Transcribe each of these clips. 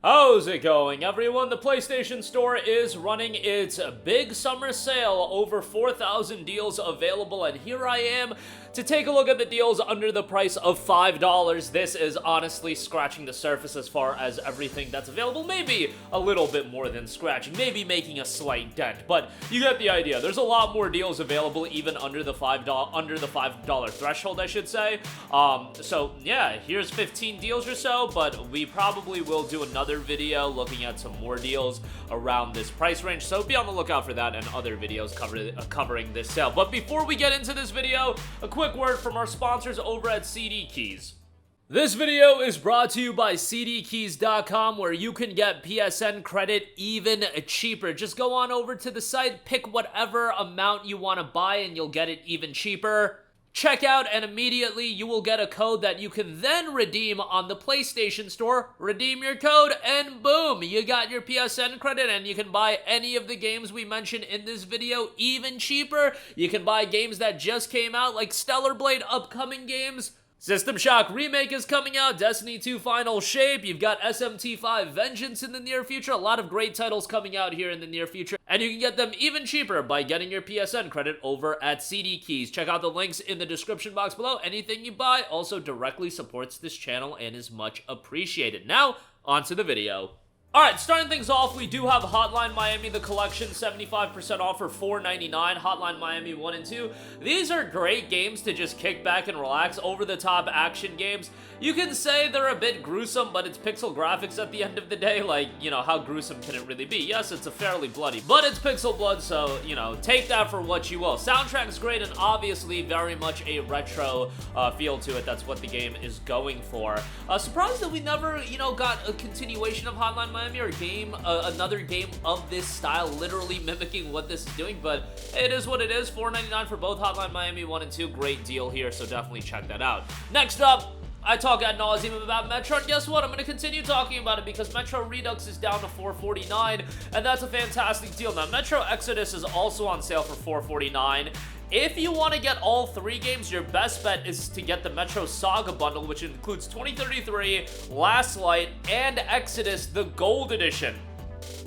How's it going, everyone? The PlayStation Store is running its big summer sale. Over 4,000 deals available, and here I am to take a look at the deals under the price of $5. This is honestly scratching the surface as far as everything that's available. Maybe a little bit more than scratching, maybe making a slight dent, but you get the idea. There's a lot more deals available even under the $5 threshold, I should say. So yeah, here's 15 deals or so, but we probably will do another video looking at some more deals around this price range, so be on the lookout for that and other videos covering this sale. But before we get into this video, a quick word from our sponsors over at CD Keys. This video is brought to you by cdkeys.com, where you can get PSN credit even cheaper. Just go on over to the site, pick whatever amount you want to buy, and you'll get it even cheaper. Check out, and immediately you will get a code that you can then redeem on the PlayStation Store. Redeem your code, and boom, you got your PSN credit, and you can buy any of the games we mentioned in this video even cheaper. You can buy games that just came out, like Stellar Blade upcoming games. System Shock Remake is coming out, Destiny 2 Final Shape, you've got SMT5 Vengeance in the near future, a lot of great titles coming out here in the near future, and you can get them even cheaper by getting your PSN credit over at CD Keys. Check out the links in the description box below. Anything you buy also directly supports this channel and is much appreciated. Now, on to the video. Alright, starting things off, we do have Hotline Miami, the collection, 75% off for $4.99, Hotline Miami 1 and 2. These are great games to just kick back and relax, over-the-top action games. You can say they're a bit gruesome, but it's pixel graphics at the end of the day. Like, you know, how gruesome can it really be? Yes, it's a fairly bloody, but it's pixel blood, so, you know, take that for what you will. Soundtrack's great, and obviously very much a retro feel to it. That's what the game is going for. Surprised that we never, you know, got a continuation of Hotline Miami or another game of this style, literally mimicking what this is doing, but it is what it is. $4.99 for both Hotline Miami 1 and 2. Great deal here, so definitely check that out. Next up, I talk ad nauseum about Metro, and guess what? I'm going to continue talking about it because Metro Redux is down to $4.49, and that's a fantastic deal. Now, Metro Exodus is also on sale for $4.49. If you want to get all three games, your best bet is to get the Metro Saga bundle, which includes 2033, Last Light, and Exodus, the Gold Edition.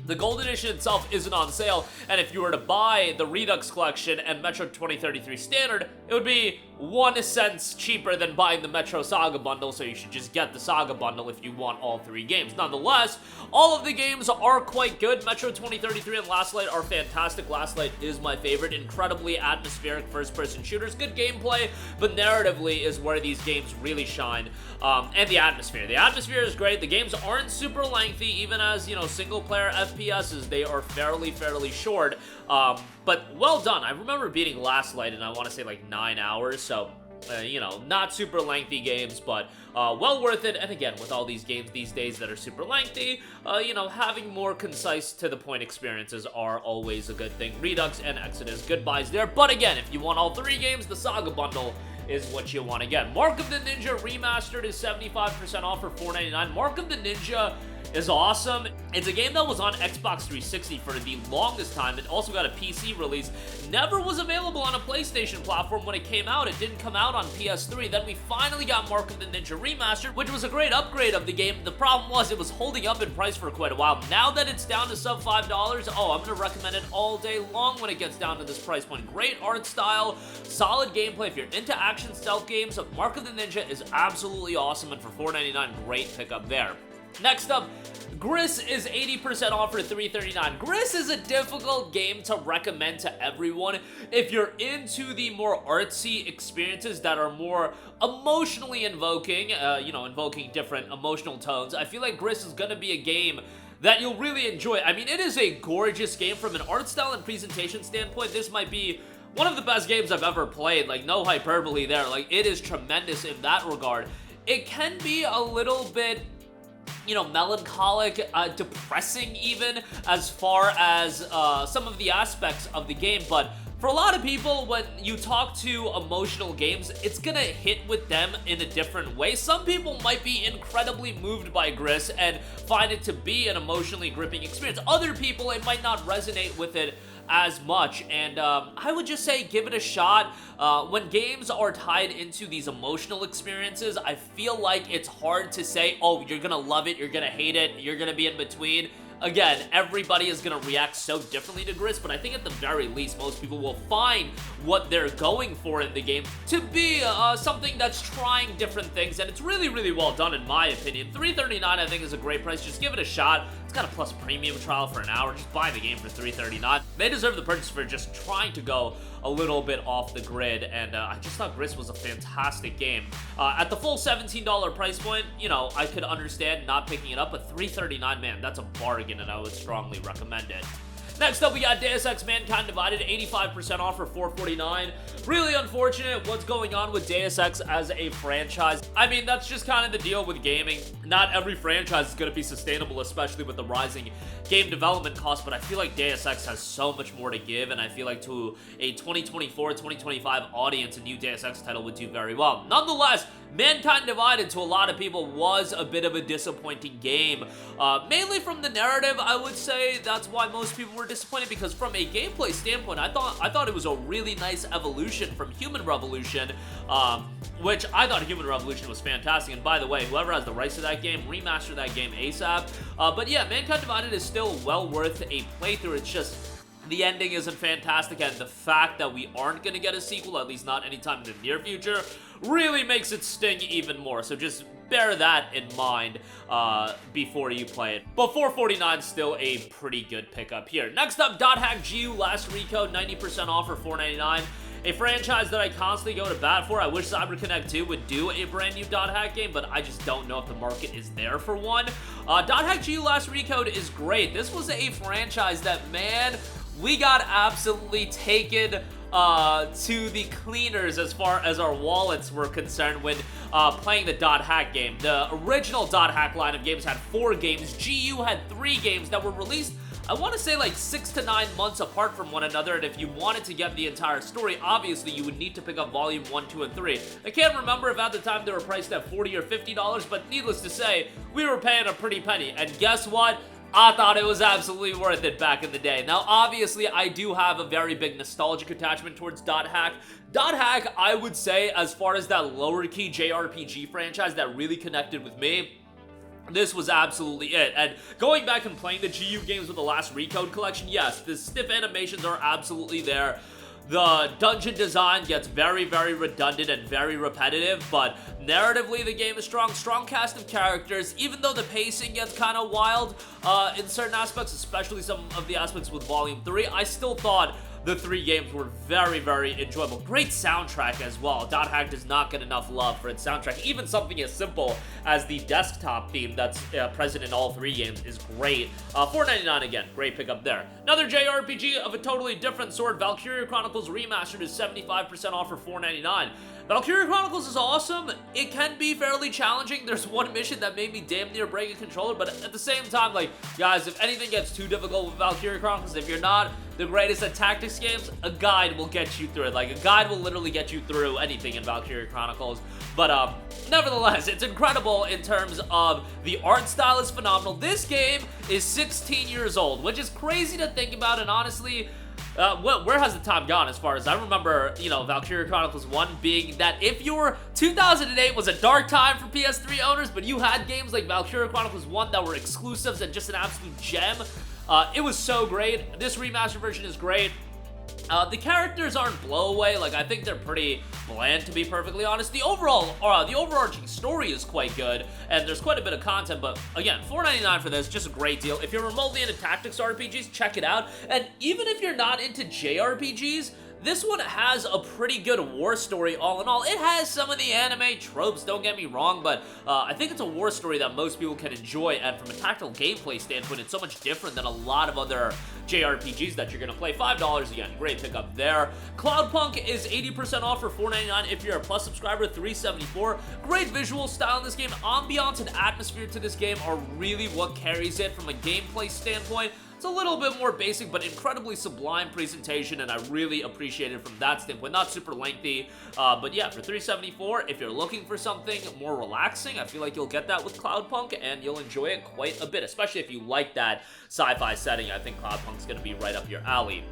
The Gold Edition itself isn't on sale, and if you were to buy the Redux Collection and Metro 2033 Standard, it would be 1 cent cheaper than buying the Metro Saga bundle, so you should just get the Saga bundle if you want all three games. Nonetheless, all of the games are quite good. Metro 2033 and Last Light are fantastic. Last Light is my favorite. Incredibly atmospheric first-person shooters. Good gameplay, but narratively is where these games really shine. And the atmosphere. The atmosphere is great. The games aren't super lengthy, even as, you know, single-player FPSs. They are fairly short. But well done. I remember beating Last Light in, I want to say, like 9 hours, so, you know, not super lengthy games, but well worth it. And again, with all these games these days that are super lengthy, you know, having more concise to-the-point experiences are always a good thing. Redux and Exodus, good buys there. But again, if you want all three games, the Saga bundle is what you want to get. Mark of the Ninja Remastered is 75% off for $4.99. Mark of the Ninja is awesome. It's a game that was on Xbox 360 for the longest time. It also got a PC release. Never was available on a PlayStation platform when it came out. It didn't come out on PS3. Then we finally got Mark of the Ninja Remastered, which was a great upgrade of the game. The problem was it was holding up in price for quite a while. Now that it's down to sub $5, oh, I'm going to recommend it all day long when it gets down to this price point. Great art style, solid gameplay. If you're into action stealth games, Mark of the Ninja is absolutely awesome, and for $4.99, great pickup there. Next up, GRIS is 80% off for $3.39. GRIS is a difficult game to recommend to everyone. If you're into the more artsy experiences that are more emotionally invoking, you know, invoking different emotional tones, I feel like GRIS is going to be a game that you'll really enjoy. I mean, it is a gorgeous game from an art style and presentation standpoint. This might be one of the best games I've ever played. Like, no hyperbole there. Like, it is tremendous in that regard. It can be a little bit, you know, melancholic, depressing even, as far as some of the aspects of the game, but for a lot of people, when you talk to emotional games, it's gonna hit with them in a different way. Some people might be incredibly moved by GRIS and find it to be an emotionally gripping experience. Other people, it might not resonate with it as much, and I would just say give it a shot. When games are tied into these emotional experiences, I feel like it's hard to say, oh, you're gonna love it, you're gonna hate it, you're gonna be in between. Again, everybody is going to react so differently to GRIS, but I think at the very least, most people will find what they're going for in the game to be something that's trying different things, and it's really, really well done in my opinion. $3.39 I think is a great price. Just give it a shot. It's got a plus premium trial for an hour. Just buy the game for $3.39. They deserve the purchase for just trying to go a little bit off the grid, and I just thought GRIS was a fantastic game. At the full $17 price point, you know, I could understand not picking it up, but $3.39, man, that's a bargain, and I would strongly recommend it. Next up, we got Deus Ex Mankind Divided, 85% off for $4.49. Really unfortunate what's going on with Deus Ex as a franchise. I mean, that's just kind of the deal with gaming. Not every franchise is going to be sustainable, especially with the rising game development costs, but I feel like Deus Ex has so much more to give, and I feel like to a 2024, 2025 audience, a new Deus Ex title would do very well. Nonetheless, Mankind Divided to a lot of people was a bit of a disappointing game. Mainly from the narrative, I would say that's why most people were disappointed, because from a gameplay standpoint, I thought it was a really nice evolution from Human Revolution, which I thought Human Revolution was fantastic. And by the way, whoever has the rights to that game, remaster that game ASAP. But yeah, Mankind Divided is still well worth a playthrough. It's just the ending isn't fantastic, and the fact that we aren't going to get a sequel, at least not anytime in the near future, really makes it sting even more. So just bear that in mind before you play it. But $4.49 is still a pretty good pickup here. Next up, .hack GU Last Recode, 90% off for $4.99. A franchise that I constantly go to bat for. I wish CyberConnect 2 would do a brand new .hack game, but I just don't know if the market is there for one. .hack GU Last Recode is great. This was a franchise that, man, we got absolutely taken to the cleaners as far as our wallets were concerned when playing the .hack game. The original .hack line of games had 4 games. GU had 3 games that were released, I want to say, like 6 to 9 months apart from one another, and if you wanted to get the entire story, obviously you would need to pick up Volume 1, 2, and 3. I can't remember if at the time they were priced at $40 or $50, but needless to say, we were paying a pretty penny, and guess what? I thought it was absolutely worth it back in the day. Now, obviously, I do have a very big nostalgic attachment towards .hack. .hack, I would say, as far as that lower-key JRPG franchise that really connected with me, this was absolutely it. And going back and playing the GU games with the last Recode collection, yes, the stiff animations are absolutely there. The dungeon design gets very, very redundant and very repetitive, but narratively the game is strong. Strong cast of characters, even though the pacing gets kind of wild in certain aspects, especially some of the aspects with Volume 3, I still thought the 3 games were very, very enjoyable. Great soundtrack as well. .hack does not get enough love for its soundtrack. Even something as simple as the desktop theme that's present in all 3 games is great. $4.99 again, great pickup there. Another JRPG of a totally different sort, Valkyria Chronicles Remastered is 75% off for $4.99. Valkyria Chronicles is awesome. It can be fairly challenging. There's one mission that made me damn near break a controller, but at the same time, like, guys, if anything gets too difficult with Valkyria Chronicles, if you're not the greatest at tactics games, a guide will get you through it. Like, a guide will literally get you through anything in Valkyria Chronicles. But nevertheless, it's incredible in terms of the art style is phenomenal. This game is 16 years old, which is crazy to think about, and honestly, where has the time gone as far as I remember, you know, Valkyria Chronicles 1 being that if you were 2008 was a dark time for PS3 owners, but you had games like Valkyria Chronicles 1 that were exclusives and just an absolute gem. It was so great. This remastered version is great. The characters aren't blowaway. Like, I think they're pretty bland, to be perfectly honest. The overarching story is quite good, and there's quite a bit of content, but again, $4.99 for this, just a great deal. If you're remotely into tactics RPGs, check it out. And even if you're not into JRPGs, this one has a pretty good war story all in all. It has some of the anime tropes, don't get me wrong, but I think it's a war story that most people can enjoy, and from a tactical gameplay standpoint, it's so much different than a lot of other JRPGs that you're going to play. $5 again, great pickup there. Cloudpunk is 80% off for $4.99 if you're a Plus subscriber, $3.74. Great visual style in this game. Ambiance and atmosphere to this game are really what carries it from a gameplay standpoint. It's a little bit more basic, but incredibly sublime presentation, and I really appreciate it from that standpoint. Not super lengthy, but yeah, for $3.74, if you're looking for something more relaxing, I feel like you'll get that with Cloudpunk, and you'll enjoy it quite a bit, especially if you like that sci-fi setting. I think Cloudpunk's going to be right up your alley.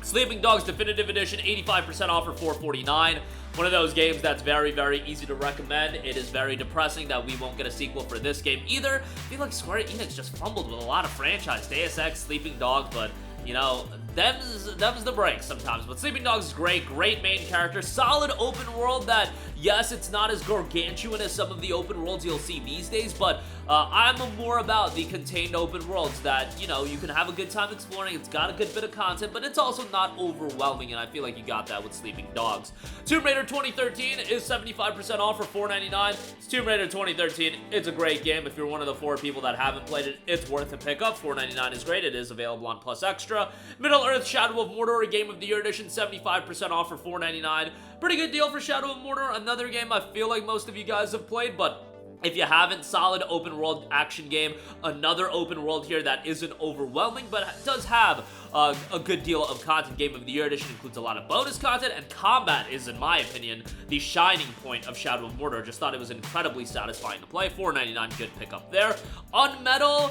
Sleeping Dogs Definitive Edition, 85% off for $4.49. One of those games that's very, very easy to recommend. It is very depressing that we won't get a sequel for this game either. I feel like Square Enix just fumbled with a lot of franchise. Deus Ex, Sleeping Dogs, but, you know, them's the break sometimes. But Sleeping Dogs is great main character, solid open world that, yes, it's not as gargantuan as some of the open worlds you'll see these days, but I'm more about the contained open worlds that, you know, you can have a good time exploring. It's got a good bit of content, but it's also not overwhelming, and I feel like you got that with Sleeping Dogs. Tomb Raider 2013 is 75% off for $4.99. It's Tomb Raider 2013. It's a great game. If you're one of the 4 people that haven't played it, it's worth a pickup. $4.99 is great. It is available on Plus Extra. Middle-earth Shadow of Mordor, Game of the Year Edition, 75% off for $4.99. Pretty good deal for Shadow of Mordor. Another game I feel like most of you guys have played, but if you haven't, solid open world action game. Another open world here that isn't overwhelming, but does have a good deal of content. Game of the Year Edition includes a lot of bonus content, and combat is, in my opinion, the shining point of Shadow of Mordor. Just thought it was incredibly satisfying to play. $4.99, good pickup there. UnMetal,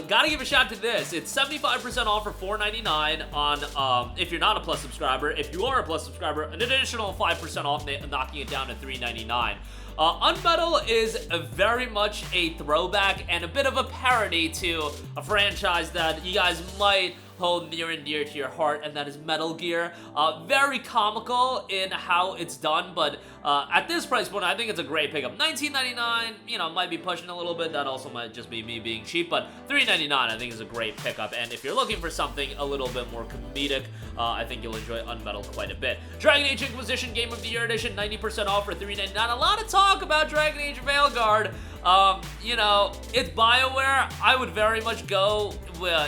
gotta give a shout to this. It's 75% off for $4.99 on, if you're not a Plus subscriber. If you are a Plus subscriber, an additional 5% off, knocking it down to $3.99. UnMetal is very much a throwback and a bit of a parody to a franchise that you guys might hold near and dear to your heart, and that is Metal Gear. Very comical in how it's done, but at this price point, I think it's a great pickup. $19.99, you know, might be pushing a little bit. That also might just be me being cheap, but $3.99 I think is a great pickup, and if you're looking for something a little bit more comedic, I think you'll enjoy UnMetal quite a bit. Dragon Age Inquisition Game of the Year Edition, 90% off for $3.99. A lot of talk about Dragon Age Veilguard. You know, it's BioWare. I would very much go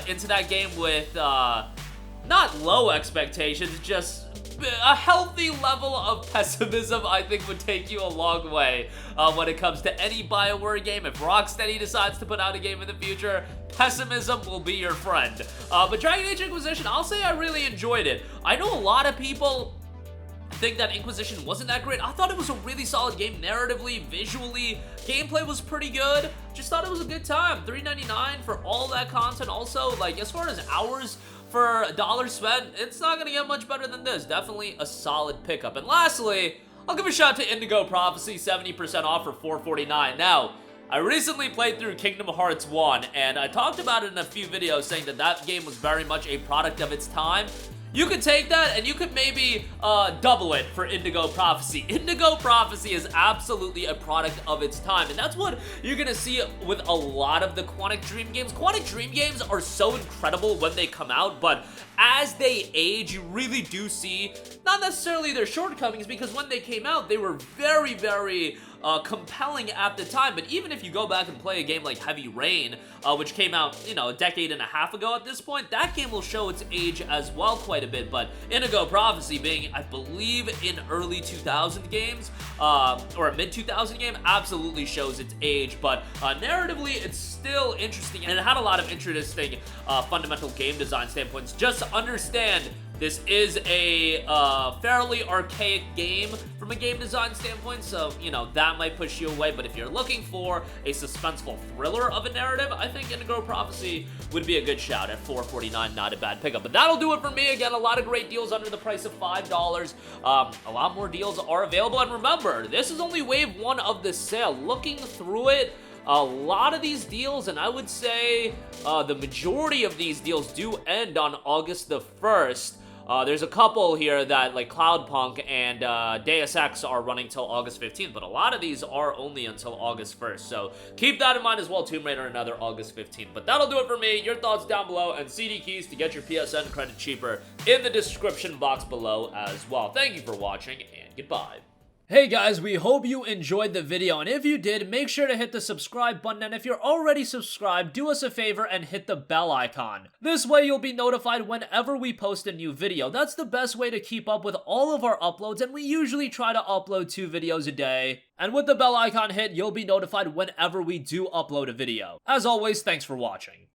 into that game with not low expectations, just a healthy level of pessimism. I think would take you a long way when it comes to any BioWare game. If Rocksteady decides to put out a game in the future, pessimism will be your friend. But Dragon Age Inquisition, I'll say I really enjoyed it. I know a lot of people think that Inquisition wasn't that great. I thought it was a really solid game narratively, visually. Gameplay was pretty good. Just thought it was a good time. $3.99 for all that content. Also, like, as far as hours for a dollar spent, it's not gonna get much better than this. Definitely a solid pickup. And lastly, I'll give a shout to Indigo Prophecy, 70% off for $4.49. Now, I recently played through Kingdom Hearts 1, and I talked about it in a few videos saying that that game was very much a product of its time. You could take that and you could maybe double it for Indigo Prophecy. Indigo Prophecy is absolutely a product of its time, and that's what you're gonna see with a lot of the Quantic Dream games. Quantic Dream games are so incredible when they come out, but as they age, you really do see, not necessarily their shortcomings, because when they came out, they were very, very compelling at the time. But even if you go back and play a game like Heavy Rain, which came out, you know, a decade and a half ago at this point, that game will show its age as well quite a bit. But Indigo Prophecy being, I believe, in early 2000 games, or a mid-2000 game, absolutely shows its age. But narratively, it's still interesting, and it had a lot of interesting fundamental game design standpoints. Just to understand, this is a fairly archaic game from a game design standpoint, so, you know, that might push you away. But if you're looking for a suspenseful thriller of a narrative, I think Indigo Prophecy would be a good shout at $4.49. Not a bad pickup. But that'll do it for me. Again, a lot of great deals under the price of $5. A lot more deals are available. And remember, this is only wave 1 of the sale. Looking through it, a lot of these deals, and I would say the majority of these deals do end on August the 1st. There's a couple here that, like Cloudpunk and Deus Ex, are running till August 15th, but a lot of these are only until August 1st, so keep that in mind as well. Tomb Raider, another August 15th. But that'll do it for me. Your thoughts down below, and CD keys to get your PSN credit cheaper in the description box below as well. Thank you for watching, and goodbye. Hey guys, we hope you enjoyed the video, and if you did, make sure to hit the subscribe button, and if you're already subscribed, do us a favor and hit the bell icon. This way you'll be notified whenever we post a new video. That's the best way to keep up with all of our uploads, and we usually try to upload 2 videos a day. And with the bell icon hit, you'll be notified whenever we do upload a video. As always, thanks for watching.